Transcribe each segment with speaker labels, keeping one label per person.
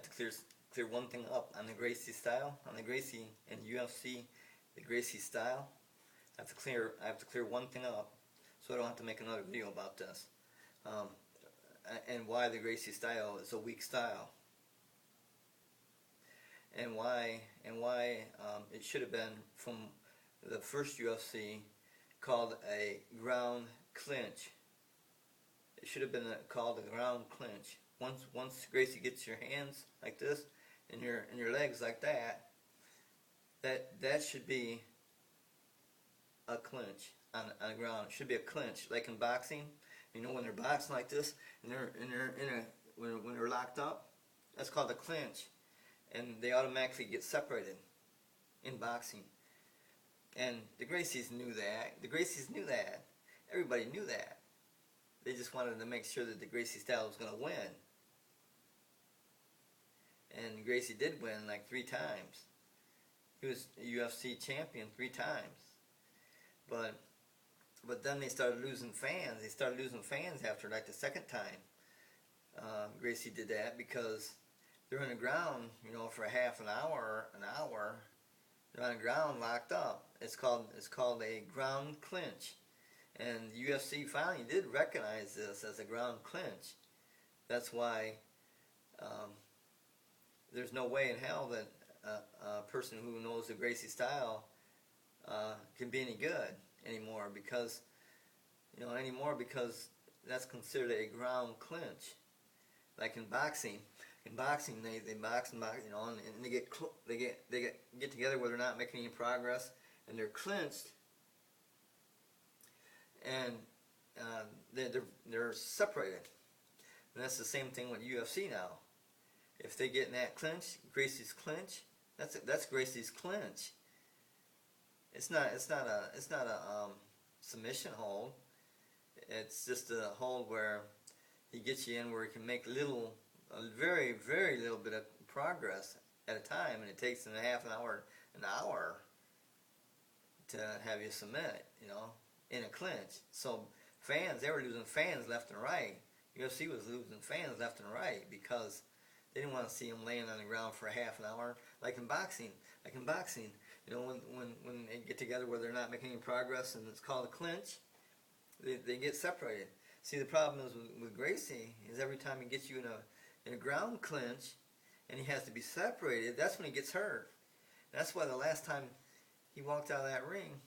Speaker 1: have to clear one thing up on the Gracie style, on the Gracie and UFC, the Gracie style. I have to clear one thing up, so I don't have to make another video about this, and why the Gracie style is a weak style, and why it should have been from the first UFC called a ground clinch. It should have been called a ground clinch. Once Gracie gets your hands like this and your legs like that, that should be a clinch on the ground. It should be a clinch, like in boxing. You know, when they're boxing like this and when they're locked up, that's called a clinch, and they automatically get separated in boxing. And the Gracies knew that. The Gracies knew that. Everybody knew that. They just wanted to make sure that the Gracie style was going to win. And Gracie did win like 3 times. He was a UFC champion 3 times. But then they started losing fans. They started losing fans after like the 2nd time. Gracie did that because they're on the ground, you know, for a half an hour. They're on the ground locked up. It's called a ground clinch. And the UFC finally did recognize this as a ground clinch. That's why there's no way in hell that a person who knows the Gracie style can be any good anymore, because that's considered a ground clinch. Like in boxing, they box and box, you know, and they get together where they're not making any progress, and they're clinched, and they're separated. And that's the same thing with UFC now. If they get in that clinch, Gracie's clinch, that's Gracie's clinch. It's not a submission hold. It's just a hold where he gets you in where he can make a very, very little bit of progress at a time, and it takes him a half an hour to have you submit, you know, in a clinch. So fans, they were losing fans left and right. UFC was losing fans left and right because they didn't want to see him laying on the ground for a half an hour, like in boxing. You know, when they get together where they're not making any progress and it's called a clinch, they get separated. See, the problem is with Gracie is every time he gets you in a ground clinch and he has to be separated, that's when he gets hurt. That's why the last time he walked out of that ring,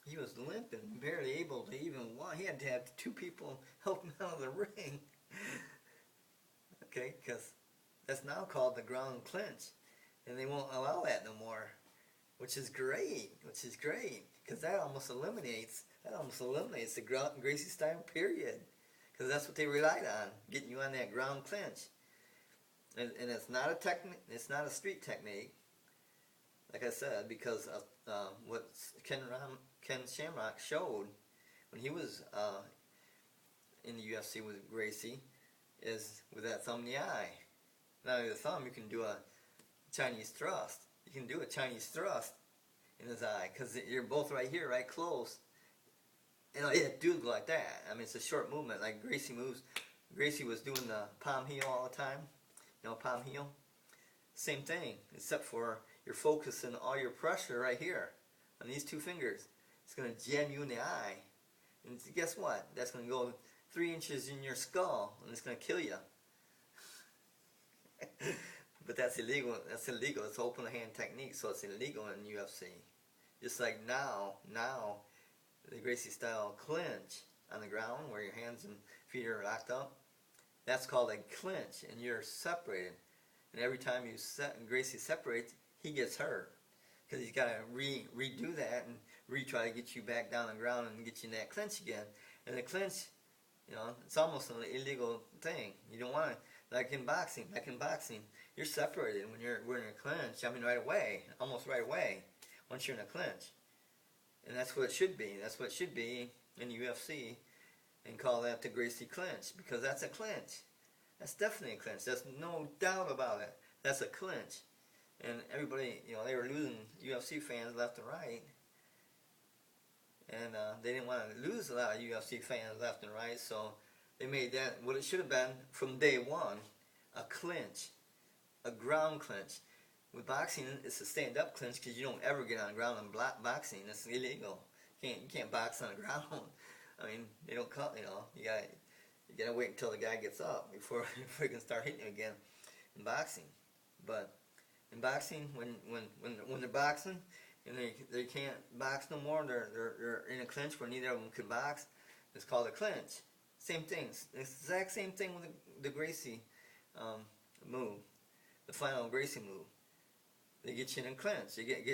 Speaker 1: he was limping, barely able to even walk. He had to have 2 people help him out of the ring. Okay, because that's now called the ground clinch, and they won't allow that no more, which is great, because that almost eliminates the Gracie style, period, because that's what they relied on, getting you on that ground clinch, and it's not a technique, it's not a street technique, like I said, because of what Ken Shamrock showed when he was in the UFC with Gracie, is with that thumb in the eye. Not only the thumb, you can do a Chinese thrust. You can do a Chinese thrust in his eye, because you're both right here, right close. And it do go like that. I mean, it's a short movement, like Gracie moves. Gracie was doing the palm heel all the time. You know, palm heel. Same thing, except for you're focusing all your pressure right here on these 2 fingers. It's going to jam you in the eye. And guess what? That's going to go 3 inches in your skull, and it's going to kill you. But that's illegal. That's illegal. It's open hand technique, so it's illegal in UFC. Just like now the Gracie style clinch on the ground where your hands and feet are locked up, that's called a clinch, and you're separated. And every time Gracie separates, he gets hurt, because he's got to redo that and retry to get you back down on the ground and get you in that clinch again. And the clinch, you know, it's almost an illegal thing. You don't want to. Like in boxing, you're separated when we're in a clinch. I mean, right away, almost right away, once you're in a clinch. And that's what it should be. That's what it should be in UFC, and call that the Gracie clinch, because that's a clinch. That's definitely a clinch. There's no doubt about it. That's a clinch. And everybody, you know, they were losing UFC fans left and right. And they didn't want to lose a lot of UFC fans left and right, so they made that what it should have been from day one, a clinch. a ground clinch. With boxing, it's a stand-up clinch because you don't ever get on the ground in boxing. It's illegal. You can't box on the ground. I mean, they don't cut. You gotta wait until the guy gets up before you can start hitting him again in boxing. But in boxing, when they're boxing and they can't box no more, they're in a clinch where neither of them can box. It's called a clinch. Same thing. It's the exact same thing with the Gracie move, the final Gracie move. They get you in a clinch. You get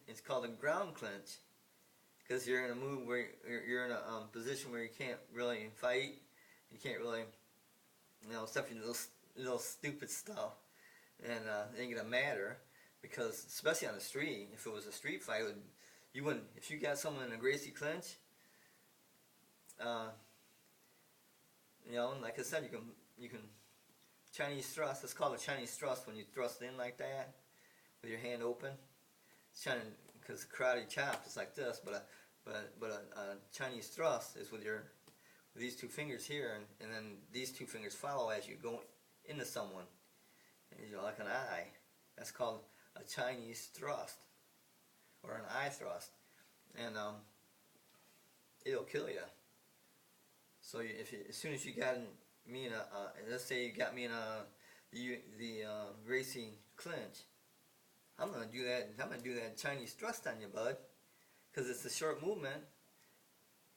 Speaker 1: it's called a ground clinch because you're in a move where you're in a position where you can't really fight. You can't really, stuff you little stupid stuff, and it ain't gonna matter because especially on the street, if it was a street fight, you wouldn't. If you got someone in a Gracie clinch, like I said, you can Chinese thrust. It's called a Chinese thrust when you thrust in like that with your hand open. It's Chinese because karate chop is like this, but a Chinese thrust is with these two fingers here, and then these two fingers follow as you go into someone, like an eye. That's called a Chinese thrust or an eye thrust, and it'll kill you. So as soon as you got me in let's say you got me in the Gracie clinch, I'm gonna do that. I'm gonna do that Chinese thrust on you, bud, because it's a short movement,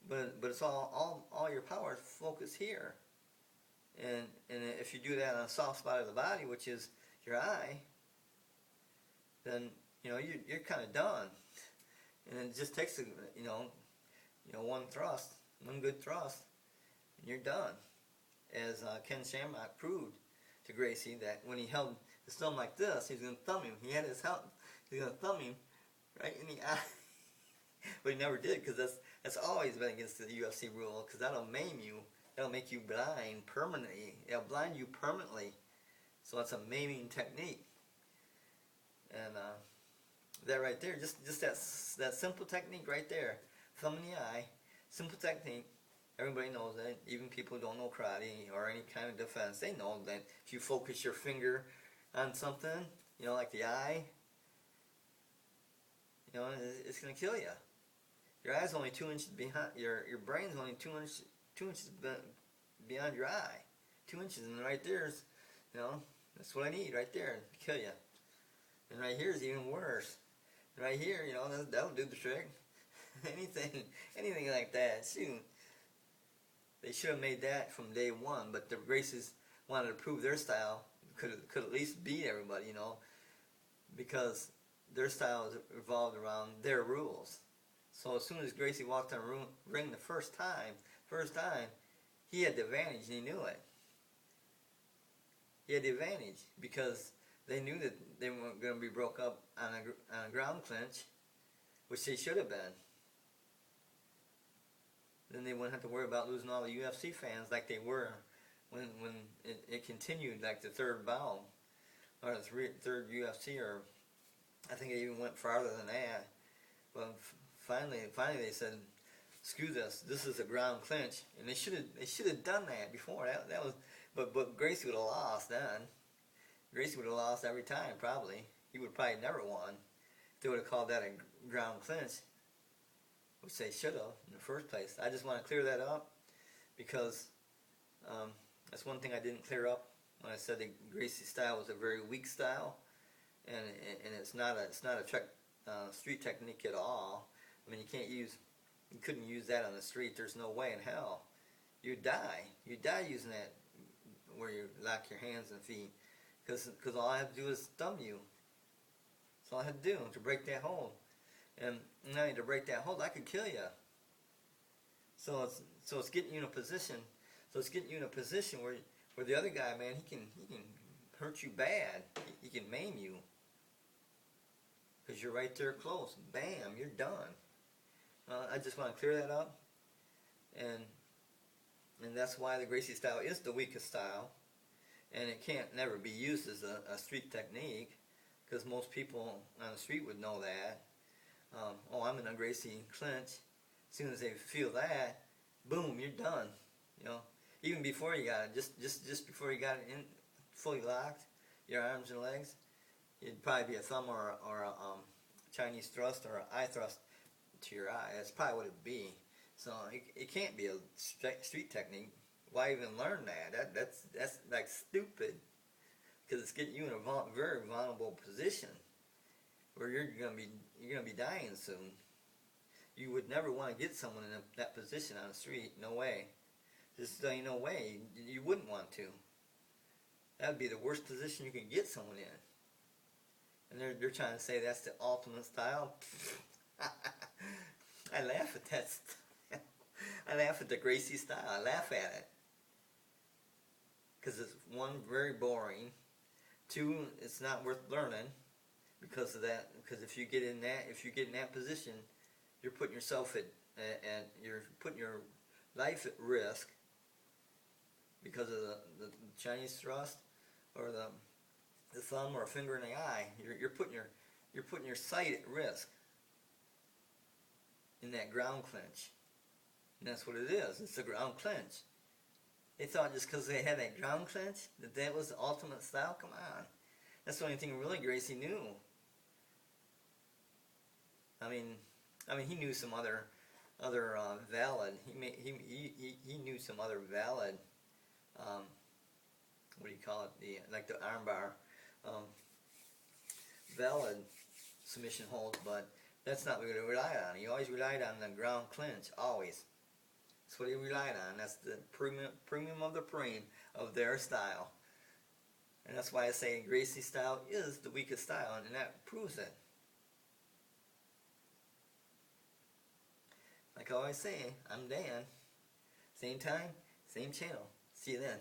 Speaker 1: but it's all your power focused here, and if you do that on a soft spot of the body, which is your eye, then you're kind of done, and it just takes one thrust, one good thrust, and you're done. As Ken Shamrock proved to Gracie that when he held his thumb like this, he was going to thumb him. He had his help. He was going to thumb him right in the eye. But he never did because that's always been against the UFC rule because that'll maim you. That'll make you blind permanently. It'll blind you permanently. So that's a maiming technique. And that right there, just that simple technique right there, thumb in the eye, simple technique. Everybody knows that. Even people who don't know karate or any kind of defense, they know that if you focus your finger on something, like the eye, it's going to kill you. Your eye's only 2 inches behind, your brain's only 2 inches beyond your eye. 2 inches, and right there's, that's what I need right there to kill you. And right here is even worse. And right here, that'll do the trick. anything like that, shoot. They should have made that from day one, but the Gracies wanted to prove their style could at least beat everybody, because their style is revolved around their rules. So as soon as Gracie walked on the ring the first time, he had the advantage and he knew it. He had the advantage because they knew that they weren't going to be broke up on a ground clinch, which they should have been. Then they wouldn't have to worry about losing all the UFC fans like they were when it continued, like the third bout or the third UFC, or I think it even went farther than that. But finally they said, "Screw this! This is a ground clinch," and they should have done that before. That was, but Gracie would have lost then. Gracie would have lost every time probably. He would probably never won. If they would have called that a ground clinch, which they should have in the first place. I just want to clear that up because that's one thing I didn't clear up when I said that Gracie style was a very weak style, and it's not a street technique at all. I mean, you couldn't use that on the street. There's no way in hell. You'd die using that where you lock your hands and feet, because all I have to do is thumb you. That's all I have to do to break that hold. And now to break that hold, I could kill you. So it's getting you in a position. So it's getting you in a position where the other guy, man, he can hurt you bad. He can maim you because you're right there close. Bam, you're done. I just want to clear that up, and that's why the Gracie style is the weakest style, and it can't never be used as a street technique because most people on the street would know that. I'm in a Gracie clinch. As soon as they feel that, boom, you're done. Even before you got it, just before you got it in fully locked, your arms and legs, it'd probably be a thumb or a Chinese thrust or an eye thrust to your eye. That's probably what it'd be. So it can't be a street technique. Why even learn that? That's like stupid, because it's getting you in a very vulnerable position where you're gonna be dying soon. You would never want to get someone in that position on the street. No way. Just ain't no way. You wouldn't want to. That would be the worst position you can get someone in. And they're trying to say that's the ultimate style. I laugh at that. I laugh at the Gracie style. I laugh at it. Because it's, one, very boring. Two, it's not worth learning because of that. Because if you get in that position, you're putting yourself and you're putting your life at risk because of the Chinese thrust or the thumb or a finger in the eye. You're putting your sight at risk in that ground clinch. And that's what it is. It's a ground clinch. They thought just because they had that ground clinch that was the ultimate style. Come on, that's the only thing really Gracie knew. I mean, he knew some other valid. He knew some other valid. What do you call it? Like the armbar, valid submission holds, but that's not what he relied on. He always relied on the ground clinch. Always. That's what he relied on. That's the premium of the premium of their style. And that's why I say Gracie style is the weakest style, and that proves it. Like I always say, I'm Dan. Same time, same channel. See you then.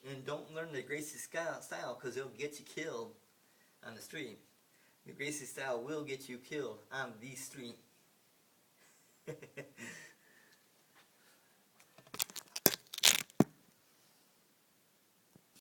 Speaker 1: And don't learn the Gracie style because it'll get you killed on the street. The Gracie style will get you killed on the street.